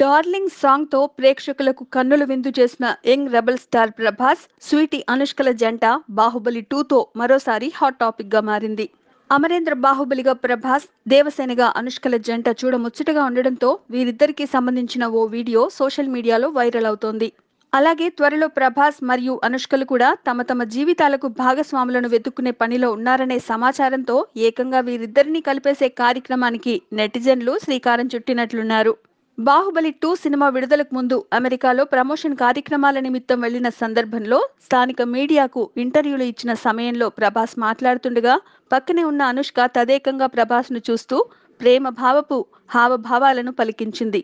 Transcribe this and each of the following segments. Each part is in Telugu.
డార్లింగ్ సాంగ్ తో ప్రేక్షకులకు కన్నుల విందు చేసిన young rebel star Prabhas, sweetie అనుష్కల జంట బాహుబలి 2తో మరోసారి హాట్ టాపిక్ గా మారింది. అమరేంద్ర బాహుబలిగా ప్రభాస్, దేవసేనగా అనుష్కల జంట చూడముచ్చటగా ఉండడంతో వీరిద్దరికీ సంబంధించిన ఓ వీడియో సోషల్ మీడియాలో వైరల్ అవుతోంది. అలాగే త్వరలో ప్రభాస్ మరియు అనుష్కలు కూడా తమ తమ జీవితాలకు భాగస్వాములను వెతుక్కునే పనిలో ఉన్నారనే సమాచారంతో ఏకంగా వీరిద్దరినీ కలిపేసే కార్యక్రమానికి నెటిజన్లు శ్రీకారం చుట్టినట్లున్నారు. బాహుబలి 2 సినిమా విడుదలకు ముందు అమెరికాలో ప్రమోషన్ కార్యక్రమాల నిమిత్తం వెళ్లిన సందర్భంలో స్థానిక మీడియాకు ఇంటర్వ్యూలు ఇచ్చిన సమయంలో ప్రభాస్ మాట్లాడుతుండగా పక్కనే ఉన్న అనుష్క తదేకంగా ప్రభాస్ను చూస్తూ ప్రేమ భావపు హావభావాలను పలికించింది.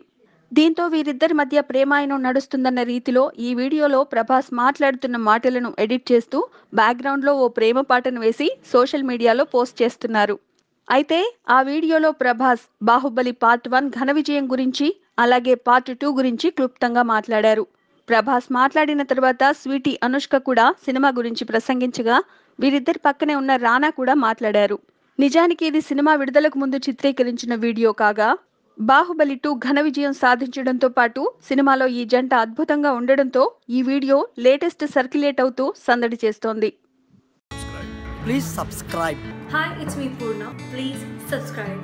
దీంతో వీరిద్దరి మధ్య ప్రేమాయణం నడుస్తుందన్న రీతిలో ఈ వీడియోలో ప్రభాస్ మాట్లాడుతున్న మాటలను ఎడిట్ చేస్తూ బ్యాక్గ్రౌండ్లో ఓ ప్రేమ పాటను వేసి సోషల్ మీడియాలో పోస్ట్ చేస్తున్నారు. అయితే ఆ వీడియోలో ప్రభాస్ బాహుబలి పార్ట్ 1 ఘన విజయం గురించి, అలాగే పార్ట్ 2 గురించి క్లుప్తంగా మాట్లాడారు. ప్రభాస్ మాట్లాడిన తర్వాత స్వీటీ అనుష్క కూడా సినిమా గురించి ప్రసంగించగా వీరిద్దరి పక్కనే ఉన్న రానా కూడా మాట్లాడారు. నిజానికి ఇది సినిమా విడుదలకు ముందు చిత్రీకరించిన వీడియో కాగా బాహుబలి 2 ఘన విజయం సాధించడంతో పాటు సినిమాలో ఈ జంట అద్భుతంగా ఉండడంతో ఈ వీడియో లేటెస్ట్ సర్క్యులేట్ అవుతూ సందడి చేస్తోంది. Please subscribe. Hi, it's me Purna. Please subscribe.